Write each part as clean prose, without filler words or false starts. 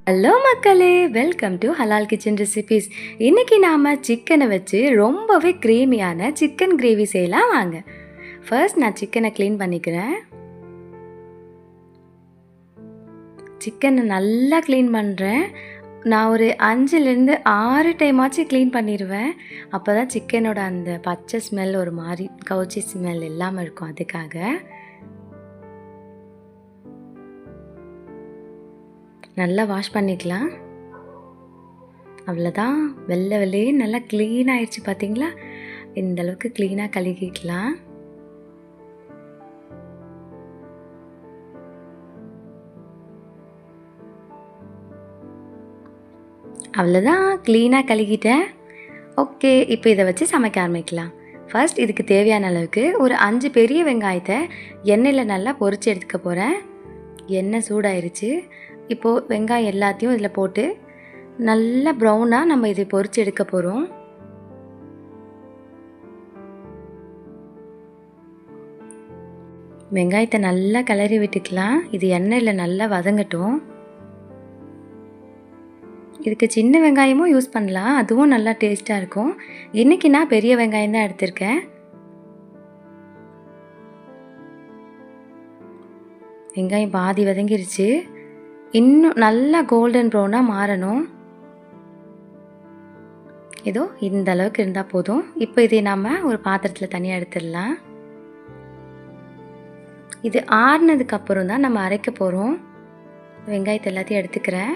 Hello மக்களே, welcome to ஹலால் kitchen recipes. இன்றைக்கி நாம் சிக்கனை வச்சு ரொம்பவே க்ரீமியான சிக்கன் கிரேவி செய்யலாம் வாங்க. ஃபர்ஸ்ட் நான் சிக்கனை க்ளீன் பண்ணிக்கிறேன். சிக்கனை நல்லா க்ளீன் பண்ணுறேன். நான் ஒரு 5லேருந்து 6 டைமாச்சும் க்ளீன் பண்ணிடுவேன். அப்போ தான் சிக்கனோட அந்த பச்சை ஸ்மெல் ஒரு மாதிரி கவுச்சி ஸ்மெல் இல்லாமல் இருக்கும். அதுக்காக நல்லா வாஷ் பண்ணிக்கலாம். அவ்வளோதான், வெள்ளை வெள்ளையே நல்லா க்ளீன் ஆயிடுச்சு. பார்த்தீங்களா, இந்த அளவுக்கு க்ளீனாக கழுகிக்கலாம். அவ்வளோதான், க்ளீனாக கழுகிட்டேன். ஓகே, இப்போ இதை வச்சு சமைக்க ஆரம்பிக்கலாம். ஃபர்ஸ்ட் இதுக்கு தேவையான அளவுக்கு ஒரு 5 பெரிய வெங்காயத்தை எண்ணெயில் நல்லா பொரிச்சு எடுத்துக்க போகிறேன். எண்ணெய் சூடாயிருச்சு. இப்போது வெங்காயம் எல்லாத்தையும் இதில் போட்டு நல்லா ப்ரௌனாக நம்ம இதை பொரிச்சு எடுக்க போகிறோம். வெங்காயத்தை நல்லா கிளறி விட்டுக்கலாம். இது எண்ணெயில் நல்லா வதங்கட்டும். இதுக்கு சின்ன வெங்காயமும் யூஸ் பண்ணலாம், அதுவும் நல்லா டேஸ்ட்டாக இருக்கும். இன்றைக்கி நான் பெரிய வெங்காயம் தான் எடுத்திருக்கேன். வெங்காயம் பாதி வதங்கிருச்சு. இன்னும் நல்லா கோல்டன் ப்ரௌனாக மாறணும். ஏதோ இந்த அளவுக்கு இருந்தால் போதும். இப்போ இதை நம்ம ஒரு பாத்திரத்தில் தனியாக எடுத்துடலாம். இது ஆறுனதுக்கு அப்புறம் தான் நம்ம அரைக்க போகிறோம். வெங்காயத்தை எல்லாத்தையும் எடுத்துக்கிறேன்.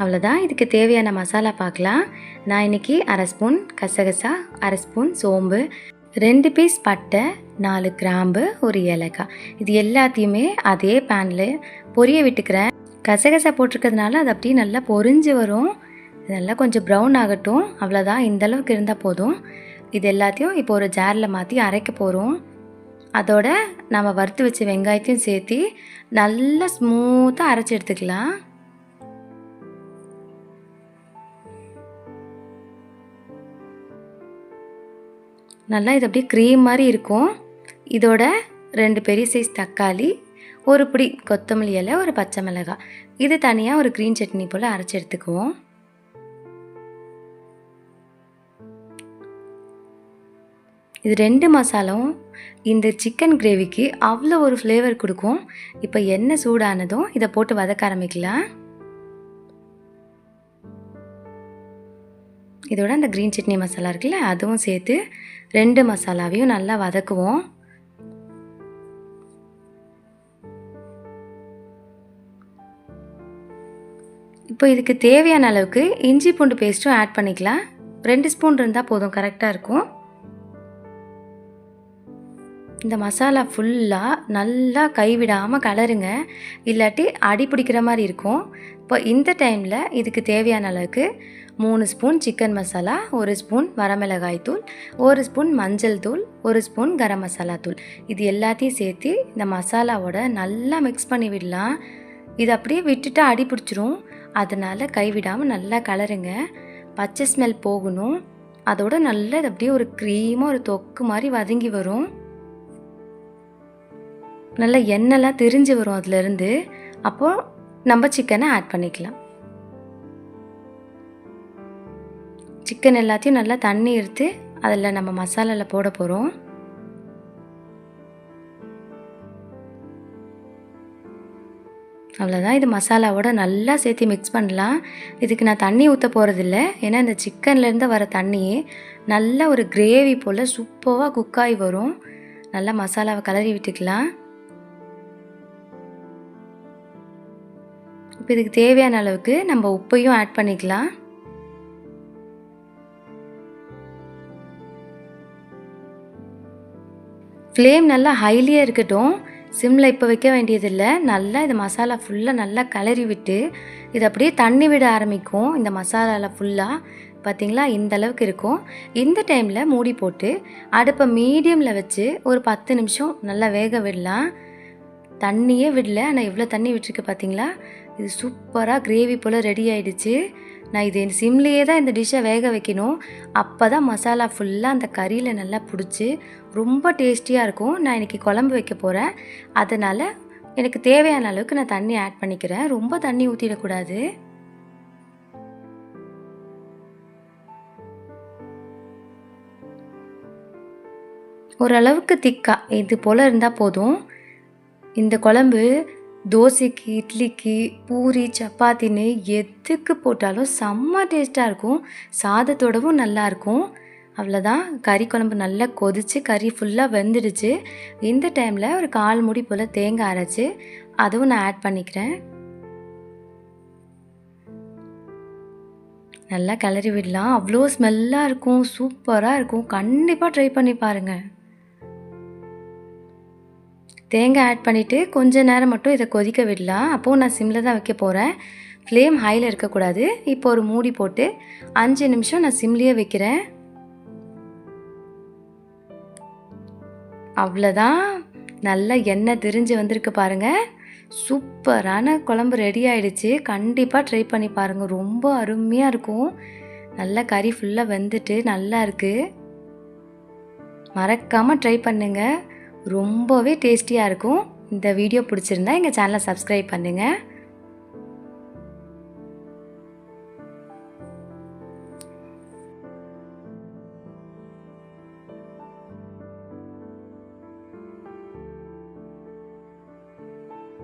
அவ்வளோதான், இதுக்கு தேவையான மசாலா பார்க்கலாம். நான் இன்றைக்கி 1/2 ஸ்பூன் கசகசா, 1/2 ஸ்பூன் சோம்பு, 2 பீஸ் பட்டை, 4 கிராம்பு, 1 ஏலக்காய், இது எல்லாத்தையுமே அதே பேனில் பொரிய விட்டுக்கிறேன். கசகசா போட்டிருக்கிறதுனால அது அப்படியே நல்லா பொரிஞ்சு வரும். நல்லா கொஞ்சம் ப்ரௌன் ஆகட்டும். அவ்வளோதான், இந்த அளவுக்கு இருந்தால் போதும். இது எல்லாத்தையும் இப்போ ஒரு ஜாரில் மாற்றி அரைக்க போகிறோம். அதோட நம்ம வறுத்து வச்ச வெங்காயத்தையும் சேர்த்து நல்லா ஸ்மூத்தாக அரைச்சி எடுத்துக்கலாம். நல்லா இது அப்படியே க்ரீம் மாதிரி இருக்கும். இதோட 2 பெரிய சைஸ் தக்காளி, ஒரு பிடி கொத்தமல்லி இலை, ஒரு பச்சை மிளகாய், இது தனியாக ஒரு க்ரீன் சட்னி போல் அரைச்சி எடுத்துக்குவோம். இது 2 மசாலாவும் இந்த சிக்கன் கிரேவிக்கு அவ்வளோ ஒரு ஃப்ளேவர் கொடுக்கும். இப்போ எண்ணெய் சூடானதும் இதை போட்டு வதக்க ஆரம்பிக்கலாம். இதோட அந்த க்ரீன் சட்னி மசாலா இருக்குல்ல, அதுவும் சேர்த்து 2 மசாலாவையும் நல்லா வதக்குவோம். இப்போ இதுக்கு தேவையான அளவுக்கு இஞ்சி பூண்டு பேஸ்ட்டும் ஆட் பண்ணிக்கலாம். 2 ஸ்பூன் இருந்தால் போதும், கரெக்டாக இருக்கும். இந்த மசாலா ஃபுல்லாக நல்லா கைவிடாமல் கலருங்க, இல்லாட்டி அடி பிடிக்கிற மாதிரி இருக்கும். இப்போ இந்த டைமில் இதுக்கு தேவையான அளவுக்கு 3 ஸ்பூன் சிக்கன் மசாலா, 1 ஸ்பூன் வரமிளகாய் தூள், 1 ஸ்பூன் மஞ்சள் தூள், 1 ஸ்பூன் கரம் மசாலா தூள், இது எல்லாத்தையும் சேர்த்து இந்த மசாலாவோட நல்லா மிக்ஸ் பண்ணி விடலாம். இது அப்படியே விட்டுட்டு அடி பிடிச்சிரும். அதனால் கைவிடாமல் நல்லா கலருங்க. பச்சை ஸ்மெல் போகணும். அதோட நல்லா இது அப்படியே ஒரு க்ரீமாக ஒரு தொக்கு மாதிரி வதங்கி வரும். நல்லா எண்ணெய்லாம் திரிஞ்சு வரும் அதுலேருந்து. அப்போது நம்ம சிக்கனை ஆட் பண்ணிக்கலாம். சிக்கன் எல்லாத்தையும் நல்லா தண்ணி எடுத்து அதில் நம்ம மசாலாவில் போட போகிறோம். அவ்வளோதான், இது மசாலாவோட நல்லா சேர்த்து மிக்ஸ் பண்ணலாம். இதுக்கு நான் தண்ணி ஊற்ற போகிறதில்ல, ஏன்னா இந்த சிக்கன்லேருந்து வர தண்ணியே நல்லா ஒரு கிரேவி போல் சூப்பராக குக்காகி வரும். நல்லா மசாலாவை கலரி விட்டுக்கலாம். இப்போ இதுக்கு தேவையான அளவுக்கு நம்ம உப்பையும் ஆட் பண்ணிக்கலாம். ஃப்ளேம் நல்லா ஹைலியே இருக்கட்டும், சிம்மில் இப்போ வைக்க வேண்டியதில்லை. நல்லா இது மசாலா ஃபுல்லாக நல்லா கிளறி விட்டு இது அப்படியே தண்ணி விட ஆரம்பிக்கும். இந்த மசாலாவில் ஃபுல்லாக பார்த்திங்களா, இந்த அளவுக்கு இருக்கும். இந்த டைமில் மூடி போட்டு அடுப்பை மீடியமில் வச்சு ஒரு 10 நிமிஷம் நல்லா வேக விடலாம். தண்ணியே விடல, ஆனால் எவ்வளோ தண்ணி விட்டுருக்கு பார்த்தீங்களா. இது சூப்பராக கிரேவி போல் ரெடி ஆகிடுச்சு. நான் இது சிம்லேயே தான் இந்த டிஷ்ஷை வேக வைக்கணும். அப்போ தான் மசாலா ஃபுல்லாக அந்த கறியில் நல்லா பிடிச்சி ரொம்ப டேஸ்டியாக இருக்கும். நான் இன்றைக்கி குழம்பு வைக்க போகிறேன். அதனால் எனக்கு தேவையான அளவுக்கு நான் தண்ணி ஆட் பண்ணிக்கிறேன். ரொம்ப தண்ணி ஊற்றிடக்கூடாது. ஓரளவுக்கு திக்கா இது போல் இருந்தால் போதும். இந்த குழம்பு தோசைக்கு, இட்லிக்கு, பூரி, சப்பாத்தின்னு எதுக்கு போட்டாலும் செம்ம டேஸ்ட்டாக இருக்கும். சாதத்தோடவும் நல்லாயிருக்கும். அவ்வளோதான், கறி குழம்பு நல்லா கொதித்து கறி ஃபுல்லாக வெந்துடுச்சு. இந்த டைமில் ஒரு 1/4 மூடி போல் தேங்காய் அரைச்சி அதுவும் நான் ஆட் பண்ணிக்கிறேன். நல்லா கிளறி விடலாம். அவ்வளோ ஸ்மெல்லாக இருக்கும், சூப்பராக இருக்கும். கண்டிப்பாக ட்ரை பண்ணி பாருங்கள். தேங்காய் ஆட் பண்ணிவிட்டு கொஞ்ச நேரம் மட்டும் இதை கொதிக்க விடலாம். அப்போது நான் சிம்மில் தான் வைக்க போகிறேன். ஃப்ளேம் ஹையில் இருக்கக்கூடாது. இப்போ ஒரு மூடி போட்டு 5 நிமிஷம் நான் சிம்லேயே வைக்கிறேன். அவ்வளோதான், நல்லா எண்ணெய் திரிஞ்சு வந்திருக்கு பாருங்கள். சூப்பரான குழம்பு ரெடி ஆகிடுச்சு. கண்டிப்பாக ட்ரை பண்ணி பாருங்கள். ரொம்ப அருமையாக இருக்கும். நல்லா கறி ஃபுல்லாக வெந்துட்டு நல்லா இருக்குது. மறக்காமல் ட்ரை பண்ணுங்கள். ரொம்பவே டேஸ்டியாக இருக்கும். இந்த வீடியோ பிடிச்சிருந்தா எங்கள் சேனலை சப்ஸ்கிரைப் பண்ணுங்கள்.